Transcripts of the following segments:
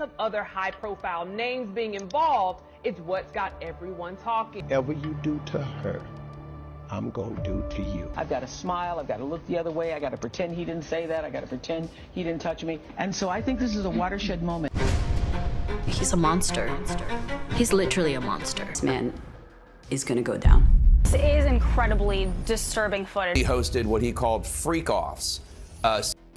of other high-profile names being involved is what's got everyone talking. Whatever you do to her, I'm gonna do to you. I've got to smile, I've got to look the other way, I got to pretend he didn't say that, I got to pretend he didn't touch me. And so I think this is a watershed moment. He's a monster. He's literally a monster. This man is gonna go down. This is incredibly disturbing footage. He hosted what he called freak-offs,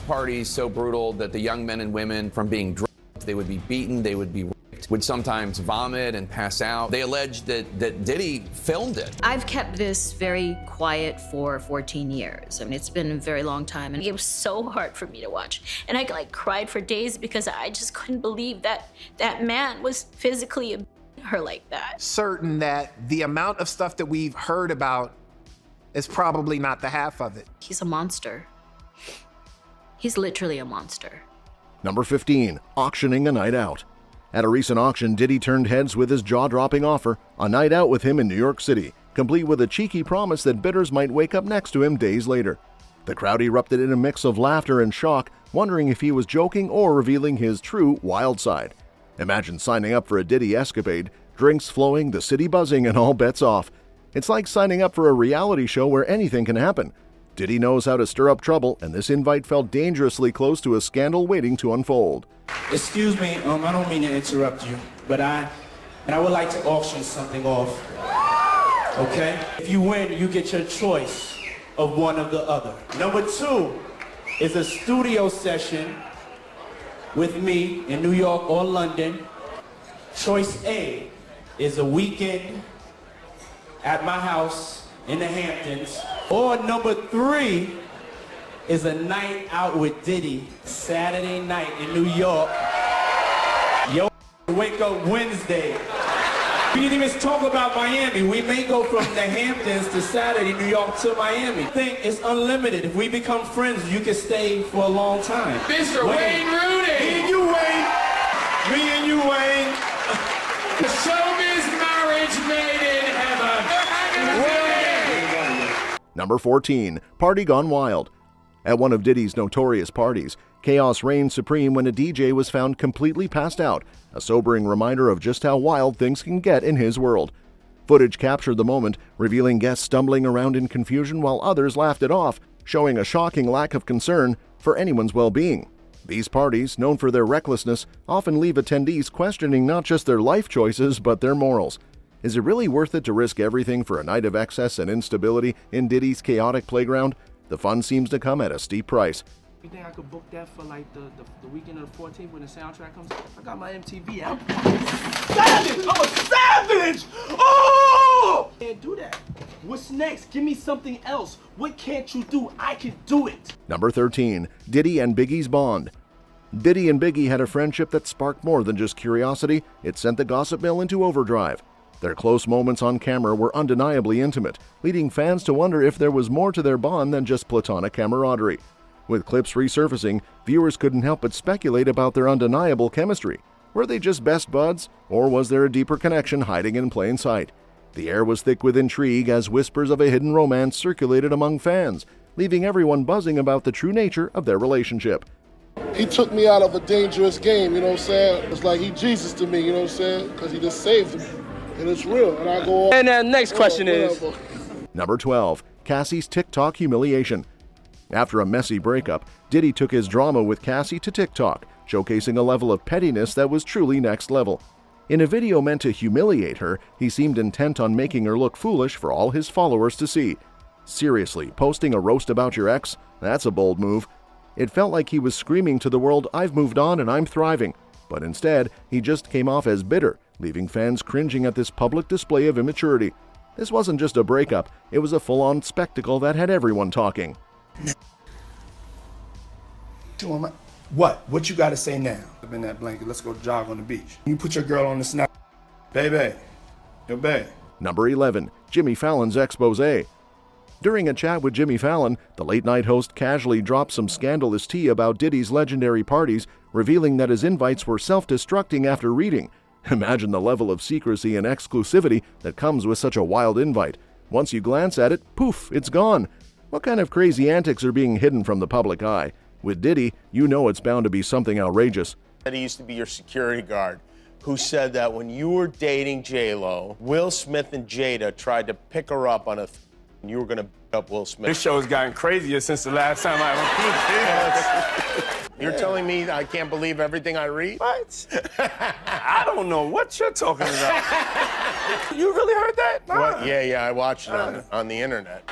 parties so brutal that the young men and women, from being drugged, they would be beaten, they would be raped, would sometimes vomit and pass out. They alleged that Diddy filmed it. I've kept this very quiet for 14 years. I mean, it's been a very long time, and it was so hard for me to watch. And I cried for days because I just couldn't believe that that man was physically abusing her like that. Certain that the amount of stuff that we've heard about is probably not the half of it. He's a monster. He's literally a monster. Number 15, auctioning a night out. At a recent auction, Diddy turned heads with his jaw-dropping offer, a night out with him in New York City, complete with a cheeky promise that bidders might wake up next to him days later. The crowd erupted in a mix of laughter and shock, wondering if he was joking or revealing his true wild side. Imagine signing up for a Diddy escapade, drinks flowing, the city buzzing, and all bets off. It's like signing up for a reality show where anything can happen. Diddy knows how to stir up trouble, and this invite felt dangerously close to a scandal waiting to unfold. Excuse me, I don't mean to interrupt you, but I would like to auction something off. Okay? If you win, you get your choice of one of the other. Number 2 is a studio session with me in New York or London. Choice A is a weekend at my house in the Hamptons. Or number 3 is a night out with Diddy, Saturday night in New York. Yo, wake up Wednesday. We didn't even talk about Miami. We may go from the Hamptons to Saturday, New York to Miami. I think it's unlimited. If we become friends, you can stay for a long time. Mr. Wayne Rooney! Me and you, Wayne! Me and you, Wayne! The showbiz marriage made in heaven. Number 14, Party Gone Wild. At one of Diddy's notorious parties, chaos reigned supreme when a DJ was found completely passed out, a sobering reminder of just how wild things can get in his world. Footage captured the moment, revealing guests stumbling around in confusion while others laughed it off, showing a shocking lack of concern for anyone's well-being. These parties, known for their recklessness, often leave attendees questioning not just their life choices, but their morals. Is it really worth it to risk everything for a night of excess and instability in Diddy's chaotic playground? The fun seems to come at a steep price. You think I could book that for like the weekend of the 14th when the soundtrack comes? I got my MTV out. Savage! I'm a savage! Oh! Can't do that. What's next? Give me something else. What can't you do? I can do it. Number 13, Diddy and Biggie's bond. Diddy and Biggie had a friendship that sparked more than just curiosity. It sent the gossip mill into overdrive. Their close moments on camera were undeniably intimate, leading fans to wonder if there was more to their bond than just platonic camaraderie. With clips resurfacing, viewers couldn't help but speculate about their undeniable chemistry. Were they just best buds, or was there a deeper connection hiding in plain sight? The air was thick with intrigue as whispers of a hidden romance circulated among fans, leaving everyone buzzing about the true nature of their relationship. He took me out of a dangerous game, you know what I'm saying? It's like he Jesus to me, you know what I'm saying? Because he just saved me. And it's real, and I go on. And next question is... Number 12, Cassie's TikTok humiliation. After a messy breakup, Diddy took his drama with Cassie to TikTok, showcasing a level of pettiness that was truly next level. In a video meant to humiliate her, he seemed intent on making her look foolish for all his followers to see. Seriously, posting a roast about your ex? That's a bold move. It felt like he was screaming to the world, "I've moved on and I'm thriving." But instead, he just came off as bitter, leaving fans cringing at this public display of immaturity. This wasn't just a breakup, it was a full-on spectacle that had everyone talking. What? What you gotta say now? Up in that blanket, let's go jog on the beach. You put your girl on the snap. Baby. Yo, babe. Number 11, Jimmy Fallon's expose. During a chat with Jimmy Fallon, the late-night host casually dropped some scandalous tea about Diddy's legendary parties, revealing that his invites were self-destructing after reading. Imagine the level of secrecy and exclusivity that comes with such a wild invite. Once you glance at it, poof, it's gone. What kind of crazy antics are being hidden from the public eye? With Diddy, you know it's bound to be something outrageous. that he used to be your security guard, who said that when you were dating J-Lo, Will Smith and Jada tried to pick her up on and you were gonna beat up Will Smith. This show has gotten crazier since the last time I recruited. You're telling me I can't believe everything I read? What? I don't know what you're talking about. You really heard that? Nah. What? Yeah, I watched it on the internet.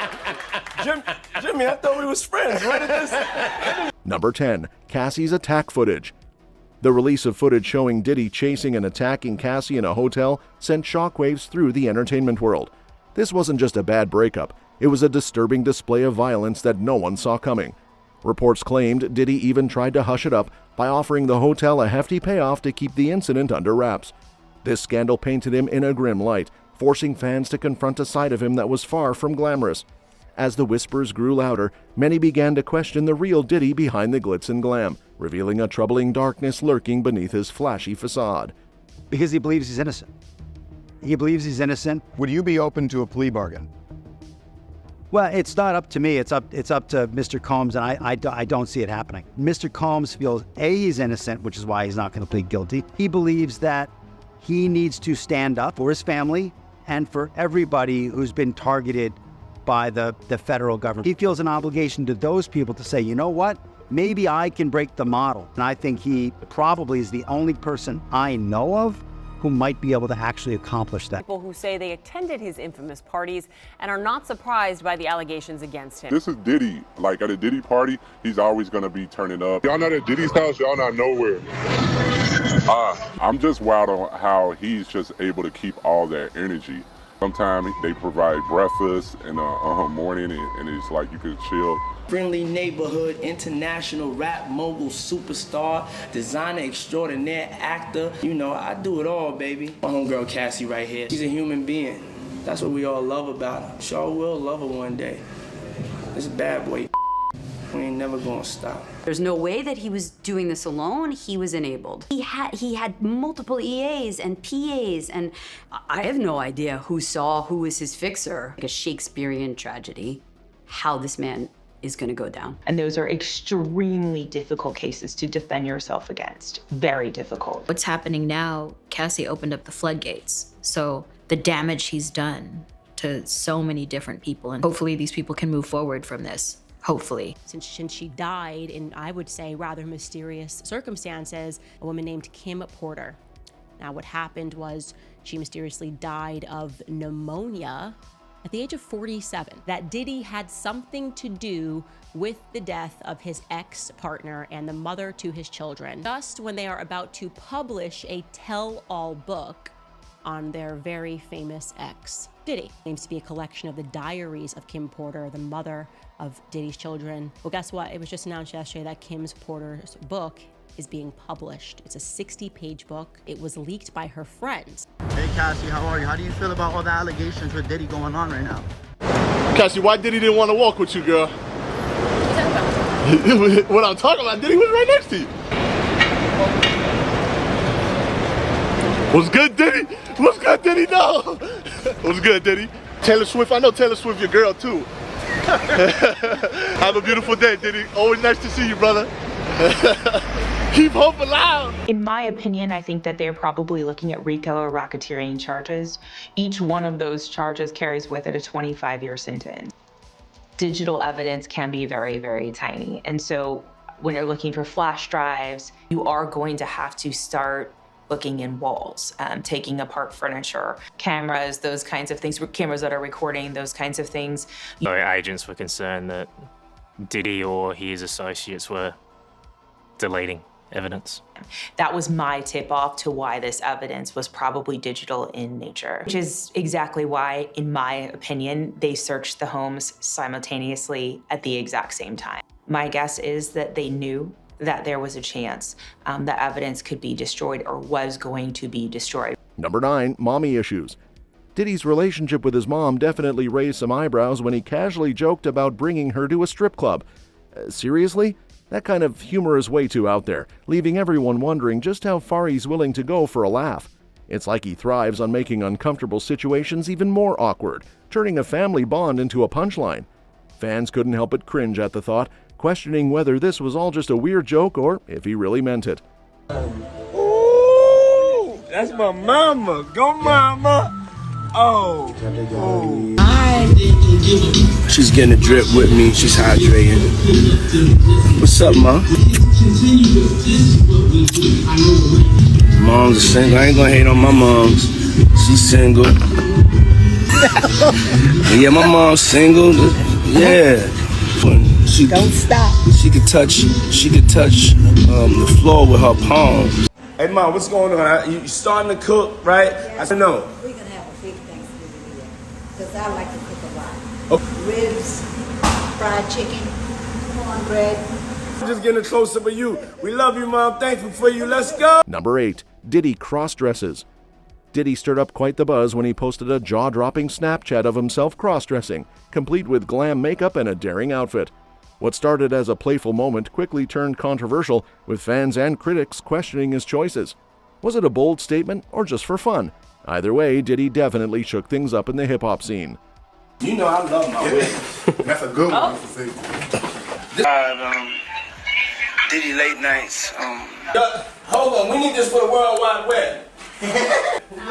Jimmy, I thought we was friends. Where did this? Number 10, Cassie's attack footage. The release of footage showing Diddy chasing and attacking Cassie in a hotel sent shockwaves through the entertainment world. This wasn't just a bad breakup, it was a disturbing display of violence that no one saw coming. Reports claimed Diddy even tried to hush it up by offering the hotel a hefty payoff to keep the incident under wraps. This scandal painted him in a grim light, forcing fans to confront a side of him that was far from glamorous. As the whispers grew louder, many began to question the real Diddy behind the glitz and glam, revealing a troubling darkness lurking beneath his flashy facade. Because he believes he's innocent. He believes he's innocent. Would you be open to a plea bargain? Well, it's not up to me. It's up to Mr. Combs, and I don't see it happening. Mr. Combs feels, A, he's innocent, which is why he's not going to plead guilty. He believes that he needs to stand up for his family and for everybody who's been targeted by the federal government. He feels an obligation to those people to say, you know what? Maybe I can break the model. And I think he probably is the only person I know of who might be able to actually accomplish that. People who say they attended his infamous parties and are not surprised by the allegations against him. This is Diddy. Like at a Diddy party, he's always gonna be turning up. Y'all not at Diddy's house, y'all not nowhere. I'm just wild on how he's just able to keep all that energy. Sometimes they provide breakfast in the morning and it's like you could chill. Friendly neighborhood, international rap mogul, superstar, designer extraordinaire, actor. You know, I do it all, baby. My homegirl Cassie right here. She's a human being. That's what we all love about her. Sure will love her one day. This bad boy, we ain't never gonna stop. There's no way that he was doing this alone. He was enabled. He had multiple EAs and PAs, and I have no idea who was his fixer. Like a Shakespearean tragedy, how this man is going to go down. And those are extremely difficult cases to defend yourself against. Very difficult. What's happening now, Cassie opened up the floodgates. So the damage he's done to so many different people, and hopefully these people can move forward from this. Hopefully. Since she died in, I would say, rather mysterious circumstances, a woman named Kim Porter. Now, what happened was she mysteriously died of pneumonia at the age of 47. That Diddy had something to do with the death of his ex-partner and the mother to his children. Just when they are about to publish a tell-all book on their very famous ex, Diddy. It seems to be a collection of the diaries of Kim Porter, the mother of Diddy's children. Well, guess what? It was just announced yesterday that Kim Porter's book is being published. It's a 60-page book. It was leaked by her friends. Hey Cassie, how are you? How do you feel about all the allegations with Diddy going on right now? Cassie, why Diddy didn't want to walk with you, girl? What I'm talking about, Diddy was right next to you. What's good, Diddy? What's good, Diddy? No. What's good, Diddy? Taylor Swift, I know Taylor Swift your girl too. Have a beautiful day, Diddy. Always nice to see you, brother. Keep hope alive. In my opinion, I think that they're probably looking at RICO or racketeering charges. Each one of those charges carries with it a 25-year sentence. Digital evidence can be very, very tiny. And so when you're looking for flash drives, you are going to have to start looking in walls, taking apart furniture, cameras, those kinds of things, cameras that are recording, those kinds of things. Our agents were concerned that Diddy or his associates were deleting evidence. That was my tip-off to why this evidence was probably digital in nature, which is exactly why, in my opinion, they searched the homes simultaneously at the exact same time. My guess is that they knew that there was a chance that evidence could be destroyed or was going to be destroyed. Number 9, mommy issues. Diddy's relationship with his mom definitely raised some eyebrows when he casually joked about bringing her to a strip club. Seriously? That kind of humor is way too out there, leaving everyone wondering just how far he's willing to go for a laugh. It's like he thrives on making uncomfortable situations even more awkward, turning a family bond into a punchline. Fans couldn't help but cringe at the thought, questioning whether this was all just a weird joke or if he really meant it. Ooh, that's my mama. Go mama. Oh. She's getting a drip with me. She's hydrating. What's up, ma? Mom's a single. I ain't gonna hate on my moms. She's single. Yeah, my mom's single. Yeah. She, don't stop. She could touch the floor with her palms. Hey, Mom, what's going on? You starting to cook, right? I said no. We're going to have a big Thanksgiving here because I like to cook a lot. Okay. Ribs, fried chicken, cornbread. I'm just getting closer with you. We love you, Mom. Thankful for you. Let's go. Number 8. Diddy cross-dresses. Diddy stirred up quite the buzz when he posted a jaw-dropping Snapchat of himself cross-dressing, complete with glam makeup and a daring outfit. What started as a playful moment quickly turned controversial, with fans and critics questioning his choices. Was it a bold statement or just for fun? Either way, Diddy definitely shook things up in the hip-hop scene. You know I love my wig. That's a good one. Diddy late nights. Hold on, we need this for the World Wide Web.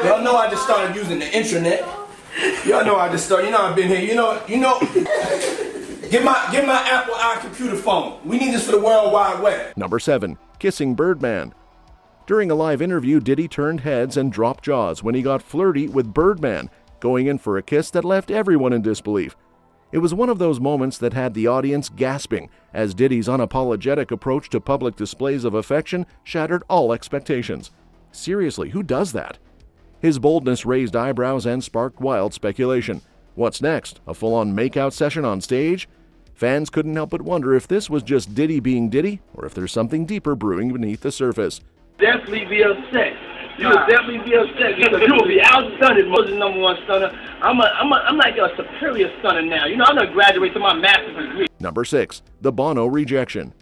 Y'all know I just started using the intranet. Y'all know I just started. You know I've been here. You know. Get my Apple computer phone. We need this for the World Wide Web. Number 7. Kissing Birdman. During a live interview, Diddy turned heads and dropped jaws when he got flirty with Birdman, going in for a kiss that left everyone in disbelief. It was one of those moments that had the audience gasping, as Diddy's unapologetic approach to public displays of affection shattered all expectations. Seriously, who does that? His boldness raised eyebrows and sparked wild speculation. What's next? A full-on makeout session on stage? Fans couldn't help but wonder if this was just Diddy being Diddy, or if there's something deeper brewing beneath the surface. Definitely be upset. You will definitely be upset because you will be outstunned. Most the number one stunner. I'm like a superior stunner now. You know, I'm gonna graduate to my master's degree. Number 6. The Bono rejection.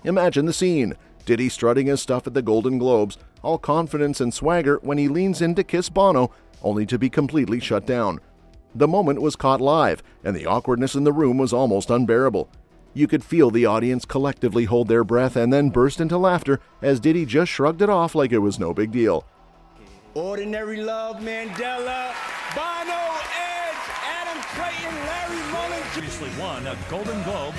Imagine the scene. Diddy strutting his stuff at the Golden Globes, all confidence and swagger when he leans in to kiss Bono, only to be completely shut down. The moment was caught live, and the awkwardness in the room was almost unbearable. You could feel the audience collectively hold their breath and then burst into laughter as Diddy just shrugged it off like it was no big deal. Ordinary Love, Mandela, Bono, Edge, Adam Clayton, Larry Mullen. Previously won a Golden Globe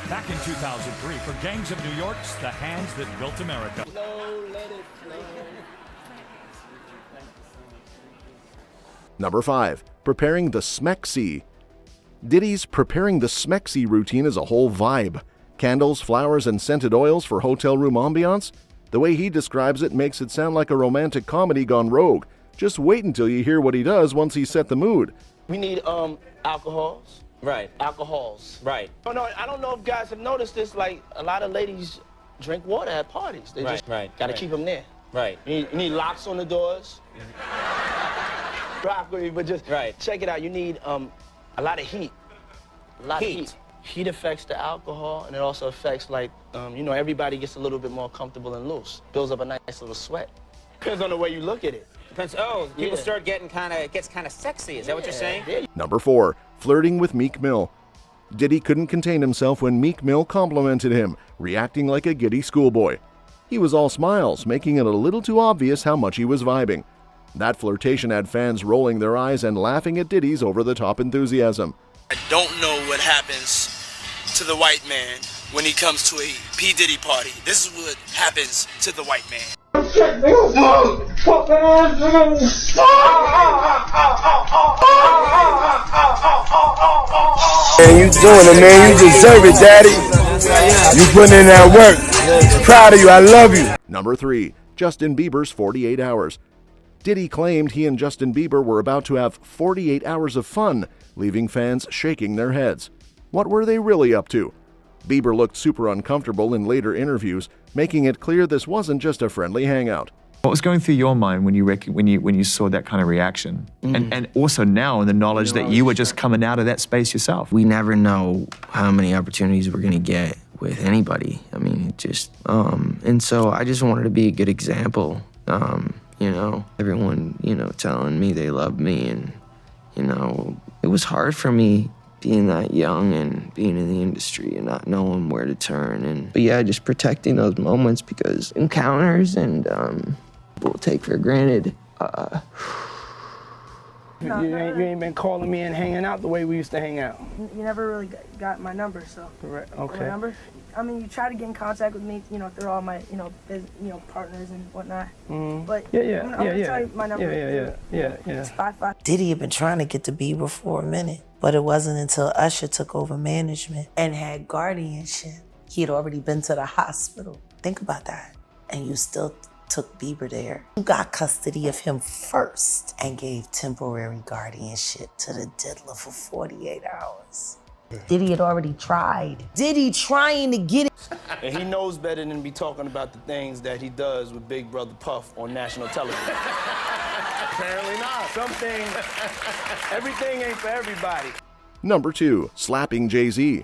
back in 2003 for Gangs of New York's The Hands That Built America. Number 5. Preparing the Smexy. Diddy's Preparing the Smexy routine is a whole vibe. Candles, flowers, and scented oils for hotel room ambiance? The way he describes it makes it sound like a romantic comedy gone rogue. Just wait until you hear what he does once he's set the mood. We need alcohols. Right. Alcohols. Right. Oh no, I don't know if guys have noticed this. Like a lot of ladies drink water at parties. They just gotta keep them there. Right. You need locks on the doors. Rock with me, but just check it out. You need a lot of heat. A lot of heat. Heat affects the alcohol, and it also affects, like, you know, everybody gets a little bit more comfortable and loose. Builds up a nice little sweat. Depends on the way you look at it. Depends. Oh, people start getting gets kind of sexy. Is that what you're saying? Number 4. Flirting with Meek Mill. Diddy couldn't contain himself when Meek Mill complimented him, reacting like a giddy schoolboy. He was all smiles, making it a little too obvious how much he was vibing. That flirtation had fans rolling their eyes and laughing at Diddy's over-the-top enthusiasm. I don't know what happens to the white man when he comes to a P. Diddy party. This is what happens to the white man. Man, you doing it, man. You deserve it, Daddy. You putting in that work. Proud of you. I love you. Number 3. Justin Bieber's 48 Hours. Diddy claimed he and Justin Bieber were about to have 48 hours of fun, leaving fans shaking their heads. What were they really up to? Bieber looked super uncomfortable in later interviews, making it clear this wasn't just a friendly hangout. What was going through your mind when you saw that kind of reaction? And also now in the knowledge that you were just coming out of that space yourself. We never know how many opportunities we're gonna get with anybody. I mean, it just, and so I just wanted to be a good example. You know, everyone, you know, telling me they love me, and, you know, it was hard for me being that young and being in the industry and not knowing where to turn. But yeah, just protecting those moments because encounters and people take for granted. You ain't been calling me and hanging out the way we used to hang out. You never really got my number, so. Correct. Okay. My number? I mean, you try to get in contact with me, through all my, partners and whatnot. But I'm gonna tell you my number. Yeah. It's 55. Diddy had been trying to get to Bieber for a minute, but it wasn't until Usher took over management and had guardianship. He had already been to the hospital. Think about that. And you still took Bieber there. You got custody of him first and gave temporary guardianship to the diddler for 48 hours. Diddy had already tried. Diddy trying to get it. And he knows better than to be talking about the things that he does with Big Brother Puff on national television. Apparently not. Some things, everything ain't for everybody. Number 2, slapping Jay-Z.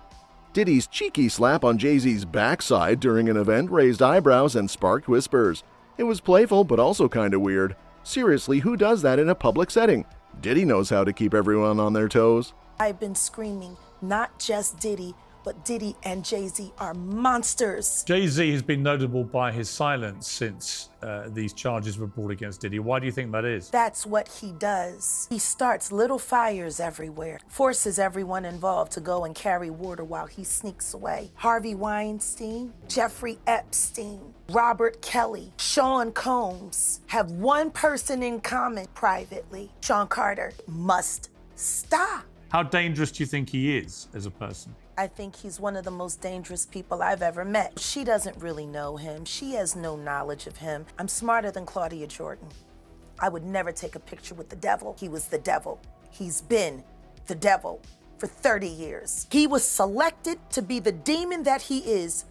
Diddy's cheeky slap on Jay-Z's backside during an event raised eyebrows and sparked whispers. It was playful, but also kinda weird. Seriously, who does that in a public setting? Diddy knows how to keep everyone on their toes. I've been screaming, not just Diddy, but Diddy and Jay-Z are monsters. Jay-Z has been notable by his silence since these charges were brought against Diddy. Why do you think that is? That's what he does. He starts little fires everywhere, forces everyone involved to go and carry water while he sneaks away. Harvey Weinstein, Jeffrey Epstein, Robert Kelly, Sean Combs have one person in common privately. Sean Carter must stop. How dangerous do you think he is as a person? I think he's one of the most dangerous people I've ever met. She doesn't really know him. She has no knowledge of him. I'm smarter than Claudia Jordan. I would never take a picture with the devil. He was the devil. He's been the devil for 30 years. He was selected to be the demon that he is,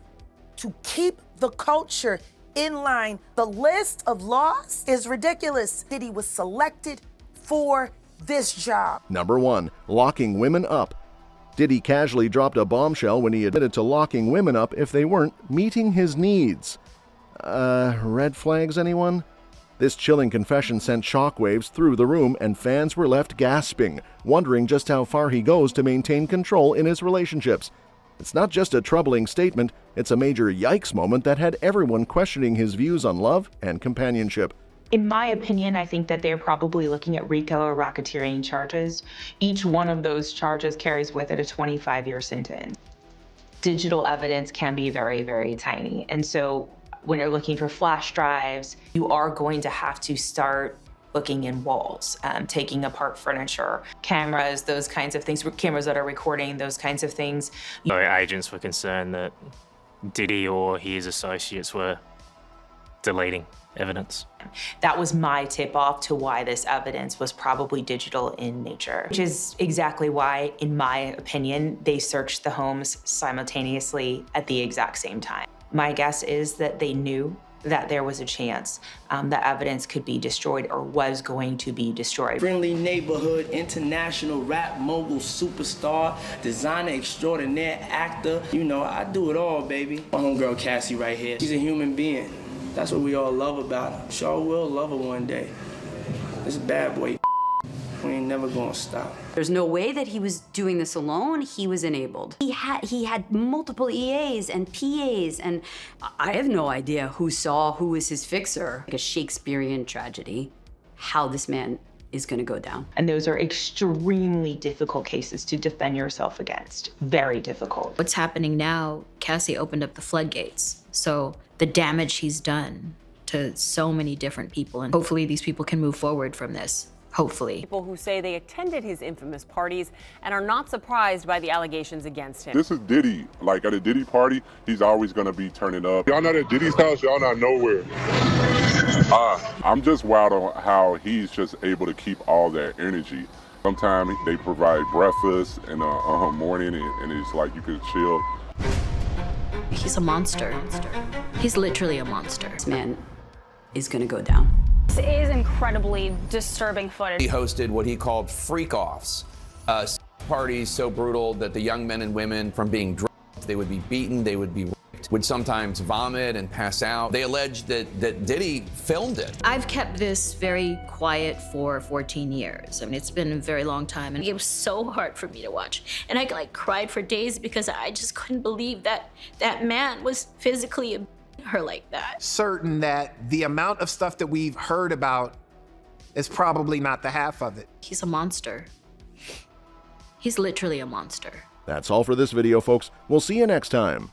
to keep the culture in line. The list of laws is ridiculous. Diddy was selected for this job. Number 1, locking women up. Diddy casually dropped a bombshell when he admitted to locking women up if they weren't meeting his needs. Red flags, anyone? This chilling confession sent shockwaves through the room, and fans were left gasping, wondering just how far he goes to maintain control in his relationships. It's not just a troubling statement, it's a major yikes moment that had everyone questioning his views on love and companionship. In my opinion, I think that they're probably looking at RICO or racketeering charges. Each one of those charges carries with it a 25-year sentence. Digital evidence can be very, very tiny. And so when you're looking for flash drives, you are going to have to start looking in walls, taking apart furniture, cameras, those kinds of things, cameras that are recording, those kinds of things. Agents were concerned that Diddy or his associates were deleting evidence. That was my tip-off to why this evidence was probably digital in nature, which is exactly why, in my opinion, they searched the homes simultaneously at the exact same time. My guess is that they knew that there was a chance that evidence could be destroyed or was going to be destroyed. Friendly neighborhood, international rap mogul, superstar, designer extraordinaire, actor. I do it all, baby. My homegirl Cassie right here. She's a human being. That's what we all love about her. Sure will love her one day. This bad boy, we ain't never gonna stop. There's no way that he was doing this alone. He was enabled. He had multiple EAs and PAs, and I have no idea who was his fixer. Like a Shakespearean tragedy, how this man is gonna go down. And those are extremely difficult cases to defend yourself against. Very difficult. What's happening now, Cassie opened up the floodgates. So the damage he's done to so many different people, and hopefully these people can move forward from this. Hopefully. People who say they attended his infamous parties and are not surprised by the allegations against him. This is Diddy. Like at a Diddy party, he's always gonna be turning up. Y'all not at Diddy's house, y'all not nowhere. I'm just wild on how he's just able to keep all that energy. Sometimes they provide breakfast in the morning and it's like you could chill. He's a monster. He's literally a monster. This man is gonna go down. This is incredibly disturbing footage. He hosted what he called freak-offs, parties so brutal that the young men and women, from being drugged, they would be beaten, they would be raped, would sometimes vomit and pass out. They alleged that Diddy filmed it. I've kept this very quiet for 14 years. I mean, it's been a very long time, and it was so hard for me to watch. And I like cried for days because I just couldn't believe that that man was physically abusing her like that. Certain that the amount of stuff that we've heard about is probably not the half of it. He's a monster. He's literally a monster. That's all for this video, folks. We'll see you next time.